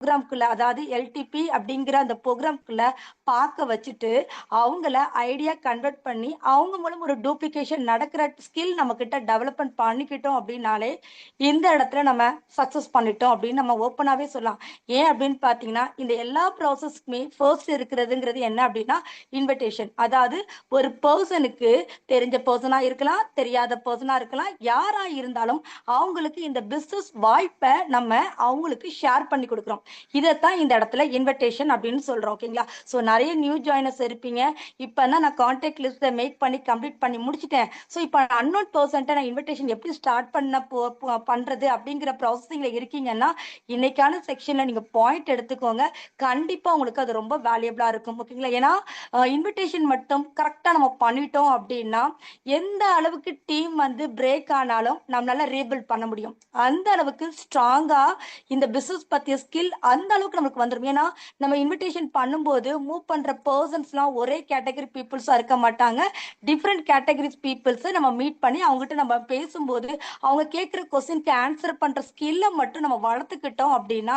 ப்ரோக்ராம்குள்ள அதாவது எல்டிபி அப்படிங்கிற அந்த ப்ரோக்ராம்குள்ள பார்க்க வச்சுட்டு அவங்கள ஐடியா கன்வெர்ட் பண்ணி அவங்க மூலம் ஒரு டூப்ளிகேஷன் நடக்கிற ஸ்கில் நம்ம கிட்ட டெவலப்மெண்ட் பண்ணிக்கிட்டோம் அப்படின்னாலே இந்த இடத்துல நம்ம சக்சஸ் பண்ணிட்டோம் அப்படின்னு நம்ம ஓப்பனாகவே சொல்லலாம். ஏன் அப்படின்னு பார்த்தீங்கன்னா இந்த எல்லா ப்ராசஸ்க்குமே ஃபர்ஸ்ட் இருக்கிறதுங்கிறது என்ன அப்படின்னா இன்விடேஷன். அதாவது ஒரு பர்சனுக்கு தெரிஞ்ச பர்சனா இருக்கலாம், தெரியாத பர்சனா இருக்கலாம், யாரா இருந்தாலும் அவங்களுக்கு இந்த பிசினஸ் வாய்ப்பை நம்ம அவங்களுக்கு ஷேர் பண்ணி கொடுக்குறோம். இதைத்தான் இந்த இடத்துல இன்விடேஷன் அப்படின்னு சொல்றோம். ஓகேங்களா? ஸோ நிறைய நியூ ஜாயினர்ஸ் இருப்பீங்க. இப்போ தான் நான் கான்டாக்ட் லிஸ்ட்டை மேக் பண்ணி கம்ப்ளீட் பண்ணி முடிச்சிட்டேன். ஸோ இப்போ அன்னோன் பர்சன்ட்டை நான் இன்விடேஷன் எப்படி ஸ்டார்ட் பண்றது அப்படிங்கிற ப்ராசஸிங்ல இருக்கீங்கன்னா இன்னைக்கான செக்ஷன்ல நீங்க பாயிண்ட் எடுத்துக்கோங்க. கண்டிப்பா உங்களுக்கு அது ரொம்ப வேல்யூபிளா இருக்கும். ஓகேங்களா? ஏன்னா இன்விடேஷன் மட்டும் கரெக்டா நம்ம பண்ணிட்டோம் அப்படின்னா எந்த அளவுக்கு டீம் வந்து பிரேக் ஆனாலும் நம்மளால ரீபில்ட் பண்ண முடியும். அந்த அளவுக்கு ஸ்ட்ராங்கா இந்த பிசினஸ் பத்திய ஸ்கில் அந்த அளவுக்கு நமக்கு வந்துடும். ஏன்னா நம்ம இன்விடேஷன் பண்ணும்போது மூவ் பண்ற பர்சன்ஸ்லாம் ஒரே கேட்டகரி பீப்புள்ஸா இருக்க மாட்டாங்க. டிஃப்ரெண்ட் கேட்டகரிஸ் பீப்புள்ஸை நம்ம மீட் பண்ணி அவங்ககிட்ட நம்ம பேசும்போது அவங்க கேட்குற கொஸ்டினுக்கு ஆன்சர் பண்ற ஸ்கில்லை மட்டும் நம்ம வளர்த்துக்கிட்டோம் அப்படின்னா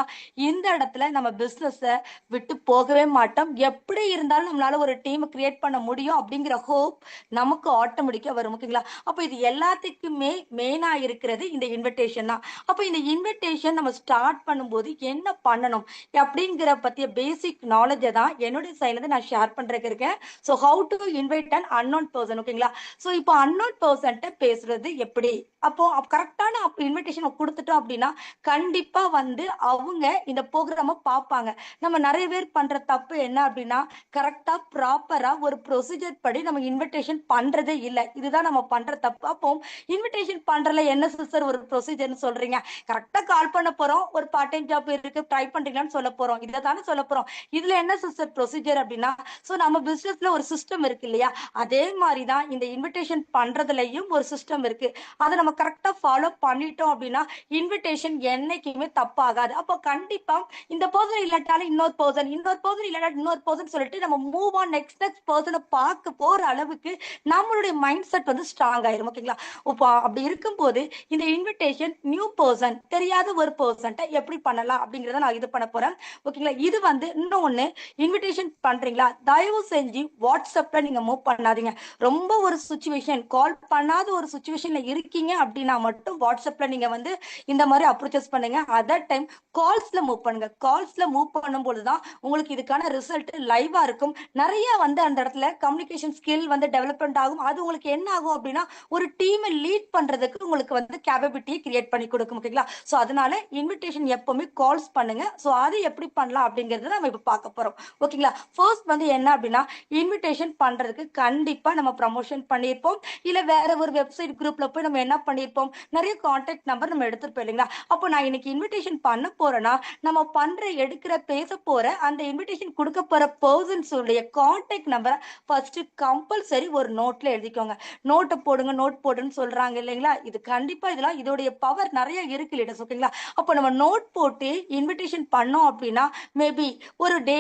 இந்த இடத்துல நம்ம பிசினஸை விட்டு போகவே மாட்டோம். எப்படி இருந்தாலும் நம்மளால ஒரு டீம் கிரியேட் பண்ண முடியும் அப்படிங்கிற ஹோப் நமக்கு ஆட்டோமேட்டிக்கா வரும். ஓகேங்களா? அப்போ இது எல்லாத்துக்குமே மெயினா இருக்கிறது இந்த இன்விடேஷன் தான். அப்போ இந்த இன்விடேஷன் நம்ம ஸ்டார்ட் பண்ணும்போது என்ன பண்ணணும் அப்படிங்கிற பத்திய பேசிக் நாலேஜை தான் என்னுடைய சைட்லேருந்து நான் ஷேர் பண்றதுக்கு இருக்கேன். So how to invite an unknown person. ஓகேங்களா? ஸோ இப்போ அன்னோன் பர்சன்ட்ட பேசுறது எப்படி? அப்போ கரெக்டான இன்விடேஷன் கொடுத்துட்டோம் அப்படின்னா கண்டிப்பா வந்து அவங்க இந்த ப்ரோக்ராமை பார்ப்பாங்க. நம்ம நிறைய பேர் பண்ற தப்பு என்ன அப்படின்னா கரெக்டா ப்ராப்பரா ஒரு ப்ரொசீஜர் படி நம்ம இன்விடேஷன் பண்றதே இல்லை. இதுதான் நம்ம பண்ற தப்பு. அப்போ இன்விடேஷன் பண்றதுல என்ன சிஸ்டர் ஒரு ப்ரொசீஜர்னு சொல்றீங்க? கரெக்டா கால் பண்ண போறோம், ஒரு பார்ட் டைம் ஜாப் இருக்கு ட்ரை பண்றீங்களான்னு சொல்ல போறோம், இதை தானே சொல்ல போறோம். இதுல என்ன சிஸ்டர் ப்ரொசீஜர் அப்படின்னா ஸோ நம்ம பிசினஸ்ல ஒரு சிஸ்டம் இருக்கு இல்லையா? அதே மாதிரி தான் இந்த இன்விடேஷன் பண்றதுலயும் ஒரு சிஸ்டம் இருக்கு. அதை நம்ம கரெக்டா ஃபாலோ பண்ணிட்டோம் அப்படின்னா இன்விடேஷன் என்னைக்குமே தப்பாகாது. அப்போ கண்டிப்பா இந்த பர்சன் இல்லாட்டாலும் இன்னொரு பர்சன், இன்னொரு பர்சன் இல்லாட்டா இன்னொரு பர்சன் சொல்லிட்டு நம்ம மூவ் ஆன் நெக்ஸ்ட் பர்சனை பார்க்க போற அளவுக்கு நம்மளுடைய மைண்ட் செட் வந்து ஸ்ட்ராங் ஆயிரும். ஓகேங்களா? இப்போ அப்படி இருக்கும்போது இந்த இன்விடேஷன் நியூ பர்சன், தெரியாத ஒரு பர்சன்ட்ட எப்படி பண்ணலாம் அப்படிங்கிறத நான் இது பண்ண போறேன். ஓகேங்களா? இது வந்து இன்னொன்னு, இன்விடேஷன் பண்றீங்களா தயவு செஞ்சு வாட்ஸ்அப்ல நீங்க மூவ் பண்ணாதீங்க. ரொம்ப ஒரு சுச்சுவேஷன் கால் பண்ணாத ஒரு சுச்சுவேஷன்ல இருக்கீங்க அப்படின்னா மட்டும் வாட்ஸ்அப்ல நீங்க வந்து இந்த மாதிரி அப்ரோச்சஸ் பண்ணுங்க. அதர் டைம் கால்ஸ்ல மூவ் பண்ணுங்க. கால்ஸ்ல மூவ் பண்ணும்போது தான் உங்களுக்கு இதுக்கான ரிசல்ட் லைவா இருக்கும். நிறைய வந்து அந்த இடத்துல கம்யூனிகேஷன் ஸ்கில் வந்து டெவலப்மெண்ட் ஆகும். அது உங்களுக்கு என்ன ஆகும் அப்படின்னா ஒரு டீமை லீட் பண்றதுக்கு உங்களுக்கு வந்து கேப்பபிலிட்டியை கிரியேட் பண்ணி கொடுக்கும். ஓகேங்களா? ஸோ அதனால இன்விடேஷன் எப்பவுமே கால்ஸ் பண்ணுங்க. ஸோ அது எப்படி பண்ணலாம் அப்படிங்கறத நம்ம இப்போ பார்க்க போறோம். ஓகேங்களா? ஃபர்ஸ்ட் வந்து என்ன அப்படின்னா இன்விடேஷன் பண்றதுக்கு கண்டிப்பா நம்ம ப்ரமோஷன் பண்ணியிருப்போம், இல்ல வேற ஒரு வெப்சைட் குரூப்ல போய் நம்ம என்ன பண்ணியிருப்போம், நிறைய கான்டாக்ட் நம்பர் நம்ம எடுத்துருப்போம் இல்லைங்களா? அப்போ நான் இன்னைக்கு இன்விடேஷன் பண்ண போறேன்னா நம்ம பண்ற எடுக்கிற பேச போற அந்த இன்விடேஷன் கொடுக்க போற பர்சன்ஸ் உடைய கான்டாக்ட் நம்பரை ஃபர்ஸ்ட் கம்பல்சரி ஒரு நோட்ல எழுதிக்கோங்க. நோட்டை போடுங்க, நோட் போடுன்னு சொல்றாங்க இல்லைங்களா? இது கண்டிப்பா இதெல்லாம் இதோடைய பவர் நிறைய இருக்கு லீடர்ஸ். ஓகேங்களா? அப்போ நம்ம நோட் போட்டு இன்விடேஷன் பண்ணோம் அப்படின்னா மேபி ஒரு டே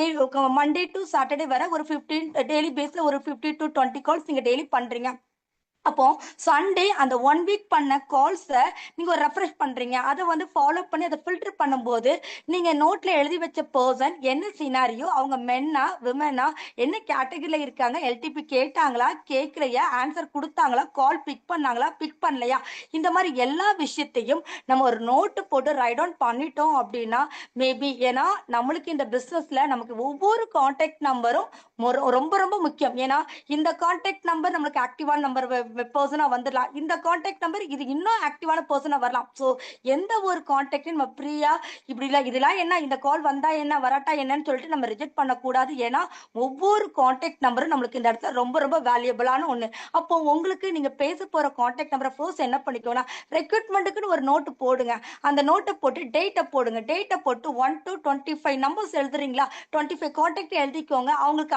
மண்டே டு சாட்டர்டே வர ஒரு 15 டெய்லி பேஸ்ல ஒரு 50 to 20 கால்ஸ் நீங்க டெய்லி பண்றீங்க. அப்போ சண்டே அந்த ஒன் வீக் பண்ண கால்ஸை நீங்க ஒரு ரெஃப்ரெஷ் பண்றீங்க, அதை வந்து ஃபாலோ பண்ணி அதை ஃபில்டர் பண்ணும்போது நீங்க நோட்ல எழுதி வச்ச பர்சன் என்ன சினாரியோ, அவங்க மென்னா விமனா, என்ன கேட்டகரியில இருக்காங்க, எல்டிபி கேட்டாங்களா கேட்கலையா, ஆன்சர் கொடுத்தாங்களா, கால் பிக் பண்ணாங்களா பிக் பண்ணலையா, இந்த மாதிரி எல்லா விஷயத்தையும் நம்ம ஒரு நோட்டு போட்டு ரைட் டவுன் பண்ணிட்டோம் அப்படின்னா மேபி, ஏன்னா நம்மளுக்கு இந்த பிசினஸ்ல நமக்கு ஒவ்வொரு கான்டாக்ட் நம்பரும் ரொம்ப ரொம்ப முக்கியம். ஏன்னா இந்த கான்டாக்ட் நம்பர் நம்மளுக்கு ஆக்டிவான நம்பர் பர்சனா வந்துடலாம், இந்த கான்டாக்ட் நம்பர் இது இன்னும் ஆக்டிவான பர்சனா வரலாம். ஸோ எந்த ஒரு கான்டாக்டையும் நம்ம ஃப்ரீயா இப்படி இல்லை இதெல்லாம் என்ன இந்த கால் வந்தா என்ன வராட்டா என்னன்னு சொல்லிட்டு நம்ம ரிஜெக்ட் பண்ணக்கூடாது. ஏன்னா ஒவ்வொரு கான்டாக்ட் நம்பரும் நம்மளுக்கு இந்த இடத்துல ரொம்ப ரொம்ப வேல்யூபிளான ஒன்று. அப்போ உங்களுக்கு நீங்க பேச போற கான்டாக்ட் நம்பரை ஃபர்ஸ்ட் என்ன பண்ணிக்கோனா ரெக்ரூட்மெண்ட்டுக்குன்னு ஒரு நோட்டு போடுங்க. அந்த நோட்டை போட்டு டேட்டை போடுங்க. டேட்டை போட்டு 1 to 25 நம்பர்ஸ் எழுதுறீங்களா, 25 கான்டாக்ட் எழுதிக்கோங்க.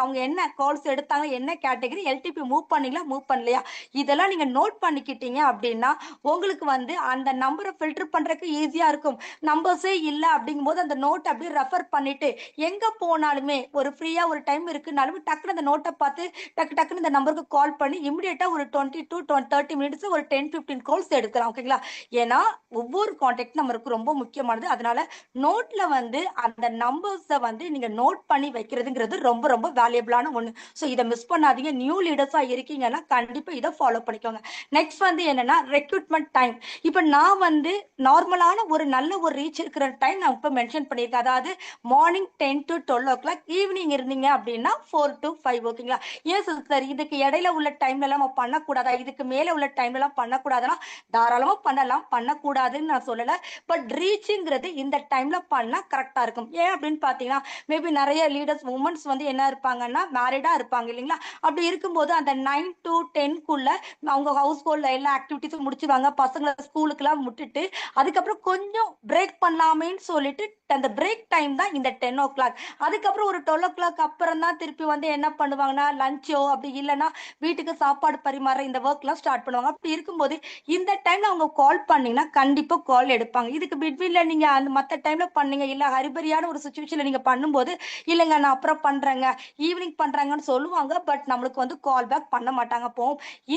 அவங்க என்ன கால்ஸ் எடுத்தாங்க, என்ன கேட்டகரி, எல்டிபி மூவ் பண்ணீங்களா மூவ் பண்ணலையா, இதெல்லாம் நீங்க நோட் பண்ணிக்கிட்டீங்க அப்படின்னா உங்களுக்கு வந்து அந்த நம்பரை ஃபில்டர் பண்றதுக்கு ஈஸியா இருக்கும். நம்பர்ஸே இல்ல அப்படிங்கும்போது அந்த நோட் அப்படியே ரெஃபர் பண்ணிட்டு எங்க போனாலுமே ஒரு ஃப்ரீயா ஒரு டைம் இருக்குனாலுமே டக்குனு அந்த நோட்டை பார்த்து டக்குன்னு இந்த நம்பருக்கு கால் பண்ணி இமிடியேட்டா ஒரு 20 to 30 மினிட்ஸ் ஒரு 10-15 கால்ஸ் எடுக்கலாம். ஓகேங்களா? ஏன்னா ஒவ்வொரு கான்டாக்ட் நம்மளுக்கு ரொம்ப முக்கியமானது. அதனால நோட்ல வந்து அந்த நம்பர்ஸை வந்து நீங்க நோட் பண்ணி வைக்கிறதுங்கிறது ரொம்ப ரொம்ப வேல்யூபிளான ஒண்ணு. ஸோ இதை மிஸ் பண்ணாதீங்க. நியூ லீடர்ஸா இருக்கீங்கன்னா கண்டிப்பா இதை ஃபாலோ பண்ணிக்கோங்க. நெக்ஸ்ட் வந்து என்னன்னா ரெக்ரூட்மெண்ட் டைம். இப்போ நான் வந்து நார்மலான ஒரு நல்ல ஒரு ரீச் இருக்கிற டைம் நான் இப்போ மென்ஷன் பண்ணியிருக்கேன். அதாவது மார்னிங் 10 to 12 o'clock, ஈவினிங் இருந்தீங்க அப்படின்னா 4 to 5. ஓகேங்களா? ஏன் சார் இதுக்கு இடையில உள்ள டைம்ல எல்லாம் நம்ம பண்ணக்கூடாதா, இதுக்கு மேல உள்ள டைம்ல எல்லாம் பண்ணக்கூடாதுன்னா தாராளமா பண்ணலாம், பண்ணக்கூடாதுன்னு நான் சொல்லல. பட் ரீச்சுங்கிறது இந்த டைம்ல பண்ணா கரெக்டா இருக்கும். ஏன் அப்படின்னு பாத்தீங்கன்னா மேபி நிறைய லீடர்ஸ் உமன்ஸ் வந்து என்ன இருப்பாங்கன்னா மேரிடா இருப்பாங்க இல்லைங்களா? அப்படி இருக்கும்போது அந்த 9 to 10க்குள்ள அவங்க ஹவுஸ் ஹோல்ட்ல எல்லா ஆக்டிவிட்டிஸும் முடிச்சுவாங்க. பசங்களை ஸ்கூலுக்கு எல்லாம் விட்டுட்டு அதுக்கப்புறம் கொஞ்சம் பிரேக் பண்ணலாமேன்னு சொல்லிட்டு அந்த பிரேக் டைம் தான் இந்த 10 o'clock. அதுக்கப்புறம் ஒரு 12 o'clock அப்புறம் தான் திருப்பி வந்து என்ன பண்ணுவாங்கன்னா லஞ்சோ அப்படி இல்லைன்னா வீட்டுக்கு சாப்பாடு பரிமாற இந்த ஒர்க் எல்லாம் ஸ்டார்ட் பண்ணுவாங்க. அப்படி இருக்கும்போது இந்த டைம்ல அவங்க கால் பண்ணீங்கன்னா கண்டிப்பா கால் எடுப்பாங்க. இதுக்கு பிட்வீன்ல நீங்க அந்த மத்த டைம்ல பண்ணீங்க இல்ல ஹரிபரியான ஒரு சுச்சுவேஷன்ல நீங்க பண்ணும்போது இல்லைங்க நான் அப்புறம் பண்றேங்க ஈவினிங் பண்றாங்கன்னு சொல்லுவாங்க. பட் நம்மளுக்கு வந்து கால் பேக் பண்ண மாட்டாங்க. அப்போ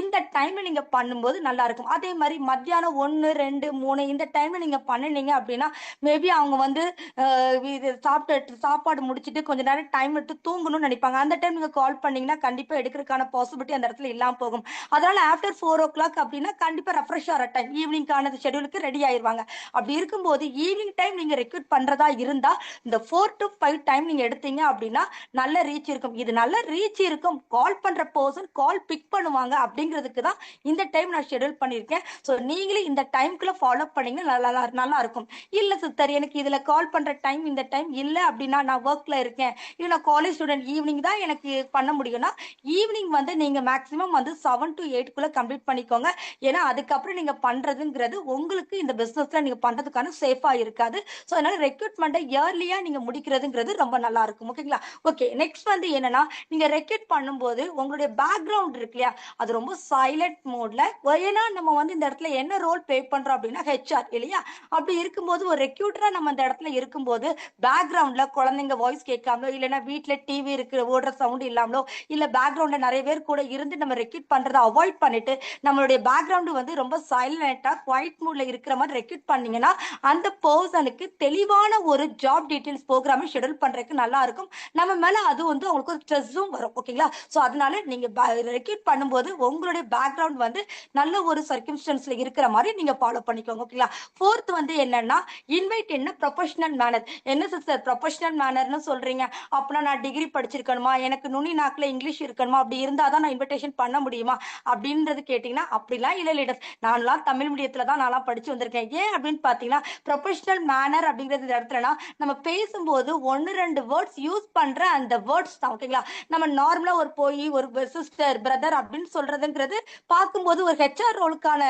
இந்த டைம்ல நீங்க பண்ணும்போது நல்லா இருக்கும். அதே மாதிரி மத்தியானம் 1, 2, 3 இந்த டைம்ல நீங்க பண்ணினீங்க அப்படின்னா மேபி அவங்க வந்து இது சாப்பாடு முடிச்சிட்டு கொஞ்ச நேரம் டைம் எடுத்து தூங்கணும்னு நினைப்பாங்க. அந்த டைம் நீங்க கால் பண்ணீங்கன்னா கண்டிப்பா எடுக்கிறதுக்கான பாசிபிலிட்டி அந்த இடத்துல இல்லாம போகும். அதனால ஆஃப்டர் 4 o'clock அப்படின்னா கண்டிப்பா ரெஃப்ரெஷ் ஆகிற டைம் ஈவினிங்கான ஷெடியூலுக்கு ரெடி ஆயிருவாங்க. அப்படி இருக்கும்போது ஈவினிங் டைம் நீங்க ரெக்ரூட் பண்றதா இருந்தா இந்த 4 to 5 டைம் நீங்க எடுத்தீங்க அப்படின்னா நல்ல ரீச் இருக்கும். இது நல்ல ரீச் இருக்கும், கால் பண்ற பர்சன் கால் பிக் பண்ணுவாங்க அப்படிங்கிறதுக்கு தான் இந்த டைம் நான் ஷெடியூல் பண்ணியிருக்கேன். ஸோ நீங்களே இந்த டைம்குள்ள ஃபாலோ பண்ணீங்கன்னா நல்லா இருக்கும். இல்ல சிஸ்டர் எனக்கு இதுல கால் பண்ற டைம் இந்த டைம் இல்ல அப்படின்னா நான் ஒர்க்ல இருக்கேன், இல்ல நான் காலேஜ் ஸ்டூடெண்ட் ஈவினிங் தான் எனக்கு பண்ண முடியும்னா ஈவினிங் வந்து நீங்க மேக்ஸிமம் வந்து 7 to 8க்குள்ள கம்ப்ளீட் பண்ணிக்கோங்க. ஏன்னா அதுக்கப்புறம் நீங்க பண்றதுங்கிறது உங்களுக்கு இந்த பிசினஸ்ல நீங்க பண்றதுக்கான சேஃபா இருக்காது. ஸோ அதனால ரெக்ரூட்மெண்ட்டை இயர்லியா நீங்க முடிக்கிறதுங்கிறது ரொம்ப நல்லா இருக்கும். ஓகேங்களா? ஓகே, நெக்ஸ்ட் வந்து என்னன்னா நீங்க ரெக்ரூட் பண்ணும்போது உங்களுடைய பேக்ரவுண்ட் இருக்கு இல்லையா அது ரொம்ப சைலண்ட் மோட்ல. ஏன்னா நம்ம வந்து இந்த இடத்துல என்ன ரோல் ப்ளே பண்றோம் அப்படின்னா ஹெச்ஆர் இல்லையா? அப்படி இருக்கும்போது ஒரு ரெக்ரூட்டரா நம்ம இந்த இடத்துல இருக்கும்போது பேக்ரவுண்ட்ல குழந்தைங்க வாய்ஸ் கேட்காமலோ இல்லைன்னா வீட்டுல டிவி இருக்கு ஓடுற சவுண்ட் இல்லாமலோ இல்ல பேக்ரவுண்ட்ல நிறைய பேர் கூட இருந்து நம்ம ரெக்ரூட் பண்றதை அவாய்ட் பண்ணிட்டு நம்மளுடைய பேக்ரவுண்ட் வந்து ரொம்ப சைலண்டா குவைட் மூட்ல இருக்கிற மாதிரி ரெக்ரூட் பண்ணீங்கன்னா அந்த பர்சனுக்கு தெளிவான ஒரு ஜாப் டீடைல்ஸ் ப்ரோக்ராம் ஷெட்யூல் பண்றதுக்கு நல்லா இருக்கும். நம்ம மேல அது வந்து உங்களுக்கு ஒரு ஸ்ட்ரெஸ்ஸும் வரும். ஓகேங்களா? ஸோ அதனால நீங்க ரெக்ரூட் பண்ணும்போது உங்களுடைய பேக்ரவுண்ட் வந்து நல்ல ஒரு சர்க்கம்ஸ்டன்ஸ்ல இருக்கிற மாதிரி நீங்க ஃபாலோ பண்ணிக்கோங்க. ஓகேங்களா? ஃபோர்த் வந்து என்னன்னா இன்வைட் என்ன ப்ரொஃபஷனல் மேனர். என்ன சிஸ்டர் ப்ரொஃபஷனல் மேனர்னு சொல்றீங்க, அப்படின்னா நான் டிகிரி படிச்சிருக்கணுமா, எனக்கு நுனி நாக்குல இங்கிலீஷ் இருக்கணுமா, அப்படி இருந்தா தான் நான் இன்விடேஷன் பண்ண முடியுமா அப்படின்றது கேட்டீங்கன்னா அப்படிலாம் இல்லை லீடர்ஸ். நான்லாம் தமிழ் மீடியத்துல தான் நான்லாம் படிச்சு வந்திருக்கேன். ஏன் அப்படின்னு பாத்தீங்கன்னா ப்ரொஃபஷனல் மேனர் அப்படிங்கிறது இடத்துலனா நம்ம பேசும்போது 1-2 வேர்ட்ஸ் யூஸ் பண்ற அந்த வேர்ட்ஸ் தான். ஓகேங்களா? நம்ம நார்மலா ஒரு போய் ஒரு சிஸ்டர் பிரதர் அப்படின்னு சொல்றதுங்கிறது பார்க்கும்போது ஒரு ஹெச்ஆர் ரோலுக்கான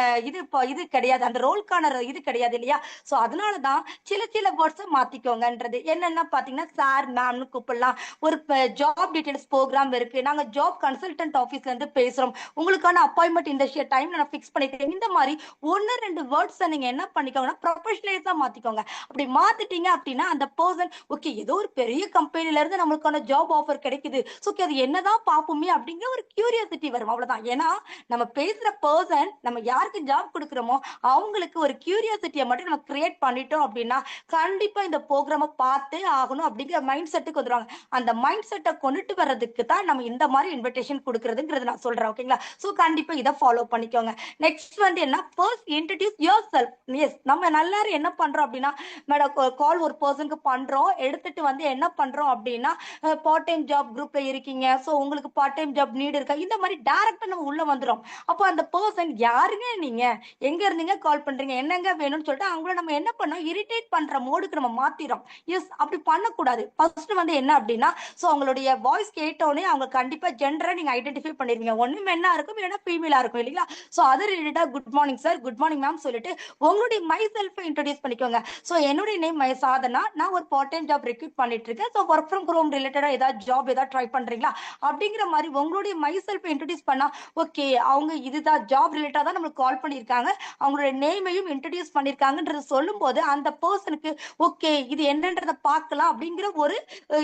இது கிடையாது, அந்த ரோலுக்கான இது கிடையாது இல்லையா? ஸோ அதனால தான் சில வேர்ட்ஸை மாத்திக்கோங்கன்றது. என்னன்னா பாத்தீங்கன்னா சார் மேம்னு கூப்பிடலாம். ஒரு ஜாப் டீடைல்ஸ் ப்ரோக்ராம் இருக்கு, நாங்க ஜாப் கன்சல்டன்ட் ஆஃபீஸ்ல இருந்து பேசுறோம், உங்களுக்கான அப்பாயின்மெண்ட் இந்த டைம் நான் ஃபிக்ஸ் பண்ணிக்கிறேன். இந்த மாதிரி 1-2 வேர்ட்ஸை நீங்க என்ன பண்ணிக்கோங்கன்னா ப்ரொஃபஷனலைஸா மாத்திக்கோங்க. அப்படி மாத்திட்டீங்க அப்படின்னா அந்த பர்சன் ஓகே ஏதோ ஒரு பெரிய கம்பெனில இருந்து நம்மளுக்கான ஜாப் ஆஃபர் கிடைக்குது, ஸோ அது என்னதான் பார்ப்போமே அப்படிங்கிற ஒரு கியூரியாசிட்டி வரும். அவ்வளவுதான். ஏன்னா நம்ம பேசுற பர்சன் நம்ம யாருக்கு ஜாப் கொடுக்குறோமோ அவங்களுக்கு ஒரு கியூரியாசிட்டியை மட்டும் நம்ம கிரியேட் பண்ணிட்டோம் அப்படின்னா கண்டிப்பா இந்த ப்ரோக்ராமை பார்த்தே ஆகணும் அப்படிங்கிற மைண்ட் செட்டுக்கு வந்துடுவாங்க. அந்த மைண்ட் செட்டை கொண்டுட்டு வர்றதுக்கு தான் நம்ம இந்த மாதிரி இன்விடேஷன் கொடுக்கறதுங்கிறது நான் சொல்றேன். ஓகேங்களா? ஸோ கண்டிப்பா இதை ஃபாலோ பண்ணிக்கோங்க. நெக்ஸ்ட் வந்து என்ன, first introduce yourself. Yes, நம்ம எல்லாரும் என்ன பண்றோம் அப்படின்னா மேடம் கால் ஒரு பர்சனுக்கு பண்றோம், எடுத்துட்டு வந்து என்ன பண்றோம் அப்படின்னா பார்ட் டைம் ஜாப் குரூப்ல இருக்கீங்க, ஸோ உங்களுக்கு பார்ட் டைம் ஜாப் நீட் இருக்கா, இந்த மாதிரி டைரக்டா நம்ம உள்ள வந்துடும். அப்போ அந்த பர்சன் யாருங்க நீங்க, எங்க இருந்தீங்க கால் பண்றீங்க, என்னங்க வேணும்னு சொல்லிட்டு அவங்கள நம்ம என்ன பண்ணோம் இரிட்டேட் பண்ற மோடுக்கு நம்ம மாத்திரோம். எஸ், அப்படி பண்ணக்கூடாது. ஃபர்ஸ்ட் வந்து என்ன அப்படின்னா ஸோ அவங்களுடைய வாய்ஸ் கேட்டோடனே அவங்க கண்டிப்பா ஜெண்டரை நீங்க ஐடென்டிஃபை பண்ணிருவீங்க. ஒண்ணு மென்னா இருக்கும் இல்லைன்னா ஃபீமேலா இருக்கும் இல்லைங்களா? ஸோ அது ரிலேட்டடா good morning sir, good morning ma'am சொல்லிட்டு உங்களுடைய மை செல்ஃபை இன்ட்ரோடியூஸ் பண்ணிக்கோங்க. ஸோ என்னுடைய நேம் மை சாதனா, நான் ஒரு பார்ட் டைம் ஜாப் ரெக்ரூட் பண்ணிட்டு இருக்கேன். ஸோ ஒர்க் ஃப்ரம் ஹோம் ரிலேட்டடா ஏதாவது ஜாப் ஏதாவது ட்ரை பண்றீங்களா அப்படிங்கிற மாதிரி உங்களுடைய மை செல்ஃபை இன்ட்ரோடியூஸ் பண்ணா ஓகே ஓகே அவங்க இதுதான் ஜாப் ரிலேட்டா தான் நம்மளுக்கு கால் பண்ணியிருக்காங்க, அவங்களோட நேமையும் இன்ட்ரடியூஸ் பண்ணியிருக்காங்கன்றது சொல்லும்போது அந்த பர்சனுக்கு ஓகே இது என்னன்றத பார்க்கலாம் அப்படிங்கிற ஒரு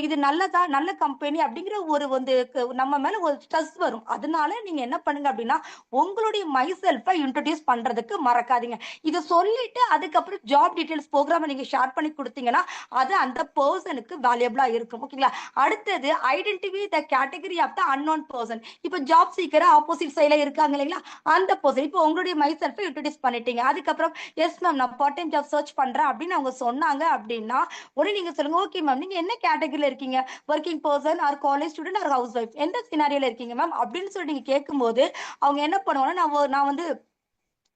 இது நல்லதா நல்ல கம்பெனி அப்படிங்கிற ஒரு வந்து நம்ம மேல ஒரு ஸ்ட்ரெஸ் வரும். அதனால நீங்க என்ன பண்ணுங்க அப்படின்னா உங்களுடைய மை செல்ஃபை இன்ட்ரடியூஸ் பண்றதுக்கு மறக்காதீங்க. இதை சொல்லிட்டு அதுக்கப்புறம் ஜாப் டீடைல்ஸ் ப்ரோக்ராம் நீங்க ஷேர் பண்ணி கொடுத்தீங்கன்னா அது அந்த பர்சனுக்கு வேல்யூபிளா இருக்கும். ஓகேங்களா? அடுத்தது identify the category of the unknown person. இப்போ ஜாப் சீக்கர் ஆப்போசிட் சைட்ல இருக்காங்க இல்லைங்களா, அந்த பர்சன் இப்போ உங்களுடைய மை செல்ஃபை இன்ட்ரடியூஸ் பண்ணிட்டீங்க. அதுக்கப்புறம் எஸ் மேம் நான் பார்ட் டைம் ஜாப் சர்ச் பண்றேன் அப்படின்னு அவங்க சொன்னாங்க அப்படின்னா உடனே நீங்க சொல்லுங்க ஓகே மேம் நீங்க என்ன கேட்டகரியில இருக்கீங்க, working person or college student or housewife, எந்த சினாரியோல இருக்கீங்க மேம் அப்படின்னு சொல்லி நீங்க கேட்கும்போது அவங்க என்ன பண்ணுவாங்கன்னா நான் வந்து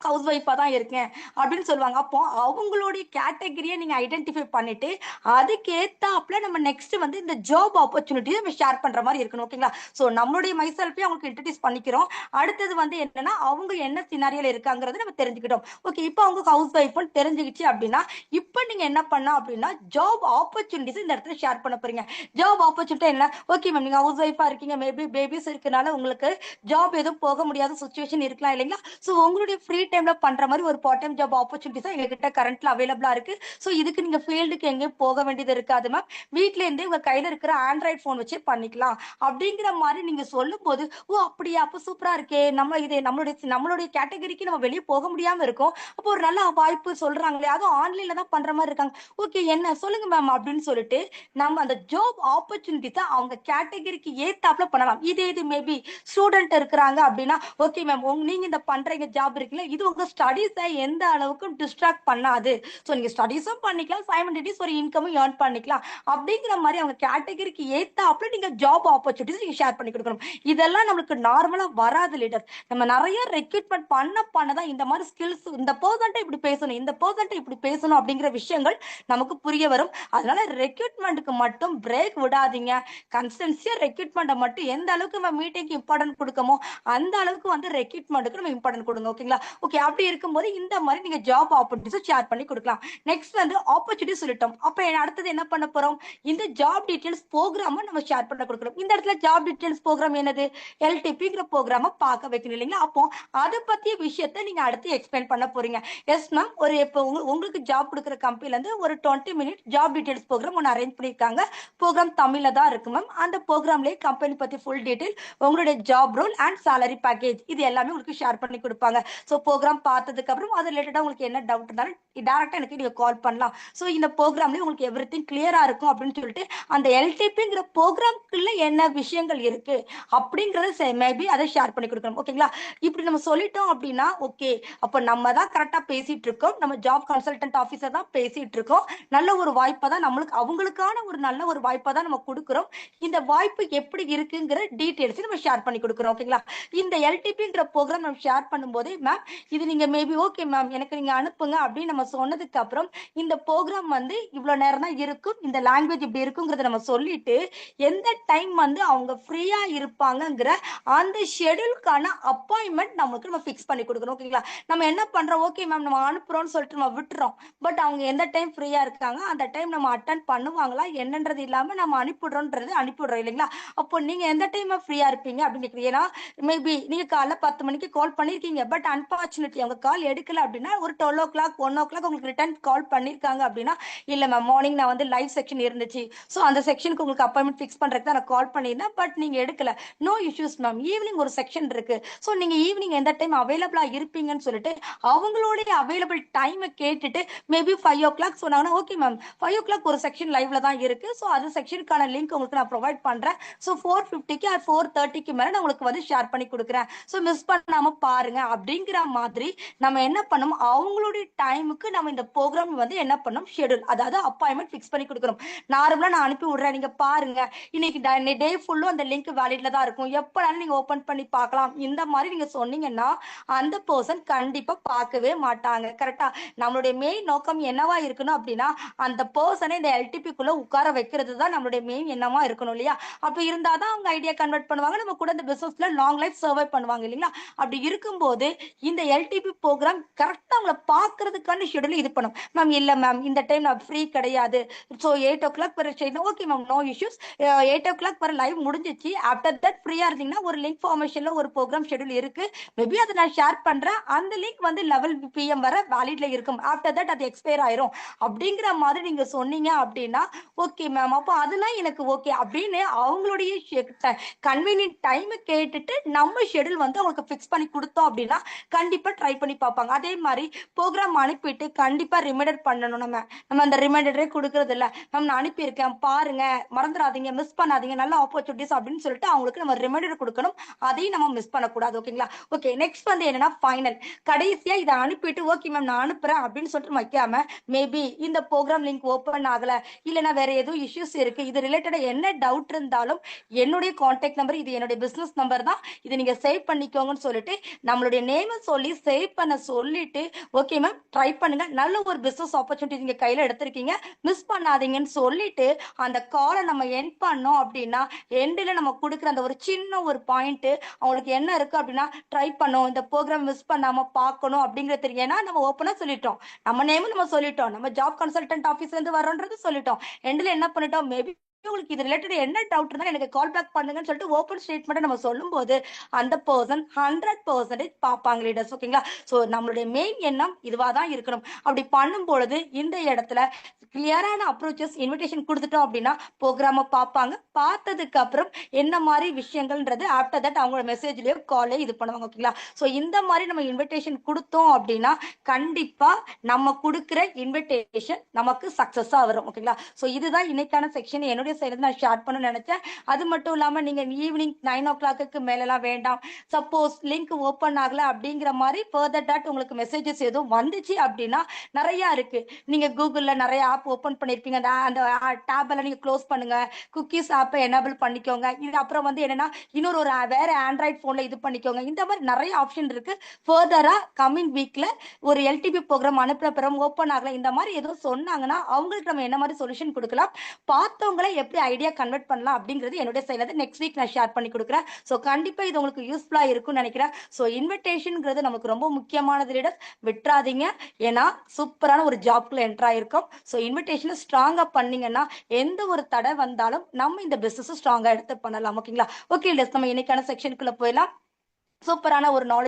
ஹவுஸ் ஒய்ஃபா தான் இருக்கேன் அப்படின்னு சொல்லுவாங்க. அப்போ அவங்களுடைய கேட்டகரியை நீங்க ஐடென்டிஃபை பண்ணிட்டு அதுக்கேத்தாப்புல நம்ம நெக்ஸ்ட் வந்து இந்த ஜாப் ஆப்பர்ச்சுனிட்டியை நம்ம ஷேர் பண்ற மாதிரி இருக்கணும். ஓகேங்களா? ஸோ நம்மளுடைய மை செல்ஃபே அவங்களுக்கு இன்ட்ரடியூஸ் பண்ணிக்கிறோம். அடுத்தது வந்து என்னன்னா அவங்க என்ன சினாரியோல இருக்காங்கிறத நம்ம தெரிஞ்சுக்கிட்டோம். ஓகே இப்போ அவங்க ஹவுஸ் ஒய்ஃப்னு தெரிஞ்சுக்கிச்சு அப்படின்னா இப்போ நீங்க என்ன பண்ண அப்படின்னா ஜாப் ஆப்பர்ச்சுனிட்டிஸ் இந்த இடத்துல ஷேர் பண்ண போறீங்க. ஜாப் ஆப்பர்ச்சுனிட்டி என்ன, ஓகே மேம் நீங்க ஹவுஸ் ஒய்ஃபா இருக்கீங்க, மேபி பேபிஸ் இருக்கனால உங்களுக்கு ஜாப் எதுவும் போக முடியாத சுச்சுவேஷன் இருக்கலாம் இல்லைங்களா, ஸோ உங்களுடைய ஃப்ரீ டைம்ல பண்ற மாதிரி ஒரு பார்ட் டைம் ஜாப் ஆப்பர்ச்சுனிட்டிஸ் எங்ககிட்ட கரண்ட்ல அவைலபிளா இருக்கு. ஸோ இதுக்கு நீங்க ஃபீல்டுக்கு எங்கேயும் போக வேண்டியது இருக்காது மேம், வீட்ல இருந்தே உங்க கையில இருக்கிற ஆண்ட்ராய்ட் போன் வச்சு பண்ணிக்கலாம் அப்படிங்கிற மாதிரி நீங்க சொல்லும் போது ஓ அப்படியா அப்ப சூப்பரா இருக்கே, நம்ம இது நம்மளுடைய கேட்டகரிக்கு நம்ம வெளியே போக முடியாம இருக்கோம், அப்போ ஒரு நல்ல வாய்ப்பு சொல்றாங்களே அதுவும் ஆன்லைன்ல தான் பண்ற மாதிரி இருக்காங்க, ஓகே என்ன சொல்லுங்க மேம் அப்படின்னு சொல்லிட்டு நம்ம அந்த ஜாப் ஆப்பர்ச்சுனிட்டிஸை அவங்க கேட்டகரிக்கு ஏத்தாப்புல பண்ணலாம். இது மேபி ஸ்டூடெண்ட் இருக்கிறாங்க அப்படின்னா ஓகே மேம் நீங்க இந்த பண்றீங்க ஜாப் இருக்குல்ல இது உங்க ஸ்டடீஸை எந்த அளவுக்கு டிஸ்ட்ராக்ட் பண்ணாது, ஸோ நீங்க ஸ்டடீஸும் பண்ணிக்கலாம் சைமல்டேனியஸ் ஒரு இன்கமும் ஏர்ன் பண்ணிக்கலாம் அப்படிங்கிற மாதிரி அவங்க கேட்டகரிக்கு ஏத்தாப்புல நீங்க ஜாப் ஆப்பர்ச்சுனிட்டிஸ் நீங்க ஷேர் பண்ணி கொடுக்கணும். இதெல்லாம் நம்மளுக்கு நார்மலா வராது லீடர், நம்ம நிறைய ரெக்ரூட்மெண்ட் பண்ணதான் இந்த மாதிரி ஸ்கில்ஸ் இந்த பர்சன்ட்ட இப்படி பேசணும் இந்த பர்சன்ட்ட இப்படி பேசணும் அப்படிங்கிற விஷயங்கள் நமக்கு புரிய வரும். அதனால ரெக்ரூட்மெண்ட்டுக்கு மட்டும் பிரேக் விடாதீங்க, கன்சிஸ்டன்சியா ரெக்ரூட்மெண்ட்டை மட்டும் எந்த அளவுக்கு நம்ம மீட்டிங்க்கு இம்பார்ட்டன்ட் கொடுக்கமோ அந்த அளவுக்கு வந்து ரெக்ரூட்மெண்ட்டுக்கு நம்ம இம்பார்ட்டன்ட் கொடுங்க. ஓகேங்களா? ஓகே அப்படி இருக்கும்போது இந்த மாதிரி நீங்க ஜாப் ஆப்பர்ச்சுனிட்டிஸ் ஷேர் பண்ணி கொடுக்கலாம். நெக்ஸ்ட் வந்து ஆப்பர்ச்சுனிட்டி சொல்லிட்டோம், அப்ப அடுத்தது என்ன பண்ண போறோம், இந்த ஜாப் டீடைல்ஸ் ப்ரோக்ராம் நம்ம ஷேர் பண்ண கொடுக்கணும். இந்த இடத்துல ஜாப் டீடைல்ஸ் ப்ரோக்ராம் என்னது, எல்டிபிங்கிற ப்ரோக்ராம பார்க்க வைக்கணும் இல்லைங்களா, அப்போ அதை பத்திய விஷயத்தை நீங்க அடுத்து எக்ஸ்பிளைன் பண்ண போறீங்க. எஸ் மேம் ஒரு இப்போ உங்களுக்கு ஜாப் கொடுக்குற கம்பெனில இருந்து ஒரு 20 மினிட் ஜாப் டீடைல்ஸ் ப்ரோக்ராம் ஒன்று அரேஞ்ச் பண்ணியிருக்காங்க. ப்ரோக்ராம் தமிழ்ல தான் இருக்கு மேம், அந்த ப்ரோக்ராம்லேயே கம்பெனி பத்தி ஃபுல் டீடைல் உங்களுடைய job role and salary package இது எல்லாமே உங்களுக்கு ஷேர் பண்ணி கொடுப்பாங்க. ஸோ ப்ரோக்ராம் பார்த்ததுக்கு அப்புறம் அது ரிலேட்டடா உங்களுக்கு என்ன டவுட் இருந்தாலும் டேரக்டா எனக்கு நீங்க கால் பண்ணலாம். ஸோ இந்த ப்ரோக்ராம்லயே உங்களுக்கு எவ்ரி திங் கிளியரா இருக்கும் அப்படின்னு சொல்லிட்டு அந்த எல்டிபிங்கிற ப்ரோக்ராம்குள்ள என்ன விஷயங்கள் இருக்கு அப்படிங்கறத மேபி அதை ஷேர் பண்ணி கொடுக்கணும். ஓகேங்களா? இப்படி நம்ம சொல்லிட்டோம் அப்படின்னா ஓகே அப்போ நம்ம தான் கரெக்டா பேசிட்டு இருக்கோம், நம்ம ஜாப் கன்சல்டன்ட் ஆஃபீஸர் தான் பேசிட்டு இருக்கோம், நல்ல ஒரு வாய்ப்பை தான் நம்மளுக்கு அவங்களுக்கான ஒரு நல்ல ஒரு வாய்ப்பை தான் நம்ம கொடுக்குறோம், இந்த வாய்ப்பு எப்படி இருக்குங்கிற டீடைல்ஸ் நம்ம ஷேர் பண்ணி கொடுக்குறோம். ஓகேங்களா? இந்த எல்டிபிங்கிற ப்ரோக்ராம் நம்ம ஷேர் பண்ணும்போதே மேம் இது நீங்க மேபி ஓகே மேம் எனக்கு நீங்க அனுப்புங்க அப்படின்னு நம்ம சொன்னதுக்கு அப்புறம் இந்த ப்ரோக்ராம் வந்து இவ்வளவு நேரம் தான் இருக்கும், இந்த லாங்குவேஜ் இப்படி இருக்குங்கிறத நம்ம சொல்லிட்டு எந்த டைம் வந்து அவங்க ஃப்ரீயா இருப்பாங்கங்கிற அந்த ஷெட்யூலுக்கான அப்பாயின்மெண்ட் நமக்கு நம்ம ஃபிக்ஸ் பண்ணி கொடுக்கணும். ஓகேங்களா? நம்ம என்ன பண்றோம், ஓகே மேம் நம்ம அனுப்புறோம்னு சொல்லிட்டு நம்ம விட்டுறோம், பட் அவங்க எந்த டைம் ஃப்ரீயா இருக்காங்க அந்த டைம் நம்ம அட்டன் பண்ணுவாங்களா என்னன்றது இல்லாம நம்ம அனுப்பிடுறோம் இல்லைங்களா, அப்போ நீங்க எந்த டைம் ஃப்ரீயா இருப்பீங்க அப்படின்னு ஏன்னா மேபி நீங்க காலைல 10 மணிக்கு கால் பண்ணிருக்கீங்க, பட் அன்பார்ச்சுனேட்லி அவங்க கால் எடுக்கல அப்படின்னா ஒரு 12 o'clock 1 o'clock உங்களுக்கு ரிட்டர்ன் கால் பண்ணிருக்காங்க அப்படின்னா இல்ல மேம் மார்னிங் நான் வந்து லைவ் செக்ஷன் இருந்துச்சு, ஸோ அந்த செக்ஷனுக்கு உங்களுக்கு அப்பாயின்மெண்ட் ஃபிக்ஸ் பண்றதுக்கு தான் நான் கால் பண்ணியிருந்தேன், பட் நீங்க எடுக்கல, நோ இஷ்யூஸ் மேம் ஈவினிங் ஒரு செக்ஷன் இருக்கு, ஸோ நீங்க ஈவினிங் எந்த டைம் அவைலபிளா இருப்பீங்கன்னு சொல்லிட்டு அவங்களுடைய அவைலபிள் டைமை கேட்டுட்டு மேபி 5 o'clock சொன்னாங்கன்னா ஓகே மேம் 5 o'clock ஒரு செக்ஷன் லைவ்ல தான் இருக்கு, ஸோ அது செக்ஷனுக்கான லிங்க் உங்களுக்கு நான் ப்ரொவைட் பண்றேன், ஸோ 4:50க்கு ஆர் 4:30க்கு மேல நான் உங்களுக்கு வந்து ஷேர் பண்ணி கொடுக்குறேன், ஸோ மிஸ் பண்ணாம பாருங்க அப்படிங்கிற மாதிரி நம்ம என்ன பண்ணணும் அவங்களுடைய டைமுக்கு நம்ம இந்த ப்ரோக்ராம் வந்து என்ன பண்ணணும் ஷெட்யூல் அதாவது அப்பாயின்மெண்ட் ஃபிக்ஸ் பண்ணி கொடுக்கணும். நார்மலா நான் அனுப்பி விடுறேன் நீங்க பாருங்க இன்னைக்கு டே ஃபுல்லும் அந்த லிங்க் வேலிட்ல தான் இருக்கும், எப்பனாலும் நீங்க ஓபன் பண்ணி பார்க்கலாம், இந்த மாதிரி நீங்க சொன்னீங்கன்னா அந்த பர்சன் கண்டிப்பா பார்க்கவே மாட்டாங்க. கரெக்டா? நம்மளுடைய மெயின் நோக்கம் என்னவா இருக்கணும் அப்படின்னா அந்த பர்சனை இந்த எல்டிபிக்குள்ள உட்கார வைக்கிறது தான் நம்மளுடைய மெயின் என்னவா இருக்கணும் இல்லையா, அப்ப இருந்தாதான் அவங்க ஐடியா கன்வெர்ட் பண்ணுவாங்க, நம்ம கூட இந்த பிசினஸ்ல லாங் லைஃப் சர்வை பண்ணுவாங்க இல்லைங்களா, அப்படி இருக்கும்போது இந்த எல்டிபி ப்ரோக்ராம் கரெக்டா அவங்கள பாக்குறதுக்கான ஷெடியூல் இது பண்ணும். மேம் இல்ல மேம் இந்த டைம் நான் ஃப்ரீ கிடையாது, ஸோ 8 o'clock வர செய்யணும். Okay ma'am, no issues. 8 o'clock வர லைவ் முடிஞ்சிச்சு, ஆஃப்டர் தட் ஃப்ரீயா இருந்தீங்கன்னா ஒரு லிங்க் ஃபார்மேஷன்ல ஒரு ப்ரோக்ராம் ஷெடியூல் இருக்கு, மேபி அதை நான் ஷேர் பண்றேன், அந்த லிங்க் வந்து 11 PM வர வேலிட்ல இருக்கும், ஆஃப்டர் தட் அது எக்ஸ்பயர் ஆயிரும் அப்படிங்கிற மாதிரி நீங்க சொன்னீங்க அப்படின்னா ஓகே மேம், அப்போ அதெல்லாம் எனக்கு ஓகே அப்படின்னு அவங்களுடைய கன்வீனியன்ட் டைம் கேட்டுட்டு நம்ம ஷெடியூல் வந்து அவங்களுக்கு ஃபிக்ஸ் பண்ணி கொடுத்தோம் அப்படின்னா கண்டிப்பா ட்ரை பண்ணி பார்ப்பாங்க. அதே மாதிரி ப்ரோக்ராம் அனுப்பிட்டு கண்டிப்பா ரிமைண்டர் பண்ணணும். நம்ம நம்ம அந்த ரிமைண்டரே கொடுக்கறது இல்ல, மேம் நான் அனுப்பியிருக்கேன் பாருங்க, மறந்துடாதீங்க, மிஸ் பண்ணாதீங்க, நல்ல ஆப்பர்ச்சுனிட்டிஸ் அப்படின்னு சொல்லிட்டு அவங்களுக்கு நம்ம ரிமைண்டர் கொடுக்கணும். அதையும் நம்ம மிஸ் பண்ணக்கூடாது. ஓகேங்களா? ஓகே, நெக்ஸ்ட் வந்து என்னன்னா ஃபைனல். கடைசியா இதை அனுப்பிட்டு ஓகே மேம் நான் அனுப்புறேன் அப்படின்னு சொல்லிட்டு வைக்காம, மேபி இந்த ப்ரோக்ராம் லிங்க் ஓப்பன் ஆகல, இல்லைன்னா வேற எதுவும் இஷ்யூஸ் இருக்கு, இது ரிலேட்டடா என்ன டவுட் இருந்தாலும் என்னுடைய கான்டாக்ட் நம்பர், இது என்னுடைய பிசினஸ் நம்பர் தான், இதை நீங்க சேவ் பண்ணிக்கோங்கன்னு சொல்லிட்டு நம்மளுடைய நேமை சொல்லி சேவ் பண்ண சொல்லிட்டு ஓகே மேம் ட்ரை பண்ணுங்க, நல்ல ஒரு பிசினஸ் ஆப்பர்ச்சுனிட்டி நீங்க கையில எடுத்திருக்கீங்க, மிஸ் பண்ணாதீங்கன்னு சொல்லிட்டு அந்த காலை நம்ம எண்ட் பண்ணோம் அப்படின்னா எண்டில் நம்ம கொடுக்குற அந்த ஒரு சின்ன ஒரு பாயிண்ட் அவங்களுக்கு என்ன இருக்கு அப்படின்னா ட்ரை பண்ணோம், இந்த ப்ரோக்ராம் மிஸ் பண்ணாம பார்க்கணும் அப்படிங்கிறது தெரியும். ஏன்னா நம்ம ஓப்பனா சொல்லிட்டோம், நம்ம நேமும் நம்ம சொல்லிட்டோம், நம்ம ஜாப் கன்சல்டன்ட் ஆஃபீஸ்ல இருந்து வரோன்றது சொல்லிட்டோம், எண்டில் என்ன பண்ணிட்டோம், மேபி உங்களுக்கு இது ரிலேட்டட் என்ன டவுட் இருந்தாலும் எனக்கு கால் பேக் பண்ணுங்கன்னு சொல்லிட்டு ஓப்பன் ஸ்டேட்மெண்ட் நம்ம சொல்லும் போது அந்த பர்சன் 100% பார்ப்பாங்க லீடர்ஸ். ஓகேங்களா? ஸோ நம்மளுடைய மெயின் எண்ணம் இதுவாக தான் இருக்கணும். அப்படி பண்ணும் பொழுது இந்த இடத்துல கிளியரான அப்ரோச்சஸ் இன்விடேஷன் கொடுத்துட்டோம் அப்படின்னா ப்ரோக்ராமை பார்ப்பாங்க, பார்த்ததுக்கு அப்புறம் என்ன மாதிரி விஷயங்கள்ன்றது ஆஃப்டர் தட் அவங்களோட மெசேஜ்லயோ காலையோ இது பண்ணுவாங்க. ஓகேங்களா? ஸோ இந்த மாதிரி நம்ம இன்விடேஷன் கொடுத்தோம் அப்படின்னா கண்டிப்பா நம்ம கொடுக்குற இன்விடேஷன் நமக்கு சக்சஸா வரும். ஓகேங்களா? ஸோ இதுதான் இன்னைக்கான செக்ஷன் என்னுடைய சைடு நான் ஷேர் பண்ணணும்னு நினைச்சேன். அது மட்டும் இல்லாம நீங்க ஈவினிங் 9 o'clock மேலாம் வேண்டாம், சப்போஸ் லிங்க் ஓப்பன் ஆகல அப்படிங்கிற மாதிரி ஃபர்தர் டாட் உங்களுக்கு மெசேஜஸ் எதுவும் வந்துச்சு அப்படின்னா நிறைய இருக்கு. நீங்க கூகுள்ல நிறைய ஆப் ஓப்பன் பண்ணிருப்பீங்க, அந்த டேப் எல்லாம் நீங்க க்ளோஸ் பண்ணுங்க, குக்கீஸ் ஆப்பை எனேபிள் பண்ணிக்கோங்க, இது அப்புறம் வந்து என்னன்னா இன்னொரு வேற ஆண்ட்ராய்ட் போன்ல இது பண்ணிக்கோங்க, இந்த மாதிரி நிறைய ஆப்ஷன் இருக்கு. ஃபர்தரா கம்மிங் வீக்ல ஒரு எல்டிபி ப்ரோக்ராம் அனுப்புற பிறகு ஓப்பன் ஆகல இந்த மாதிரி எதுவும் சொன்னாங்கன்னா அவங்களுக்கு நம்ம என்ன மாதிரி சொல்யூஷன் கொடுக்கலாம், பார்த்தவங்களை எப்படி ஐடியா கன்வெர்ட் பண்ணலாம் அப்படிங்கிறது என்னுடைய சைட்ல நெக்ஸ்ட் வீக் நான் ஷேர் பண்ணி கொடுக்குறேன். ஸோ கண்டிப்பா இது உங்களுக்கு யூஸ்ஃபுல்லா இருக்கும்னு நினைக்கிறேன். ஸோ இன்விடேஷன்ங்கிறது நமக்கு ரொம்ப முக்கியமானது லீடர்ஸ், விட்டுறாதீங்க. ஏன்னா சூப்பரான ஒரு ஜாப்ல என்டர் ஆயிருக்கும். ஸோ இன்விடேஷனை ஸ்ட்ராங்கா பண்ணீங்கன்னா எந்த ஒரு தடை வந்தாலும் நம்ம இந்த பிசினஸ் ஸ்ட்ராங்கா எடுத்து பண்ணலாம். ஓகேங்களா? ஓகே லீடர்ஸ், நம்ம இன்னைக்கான செக்ஷனுக்குள்ள போயிடலாம். சூப்பரான ஒரு நாலேஜ்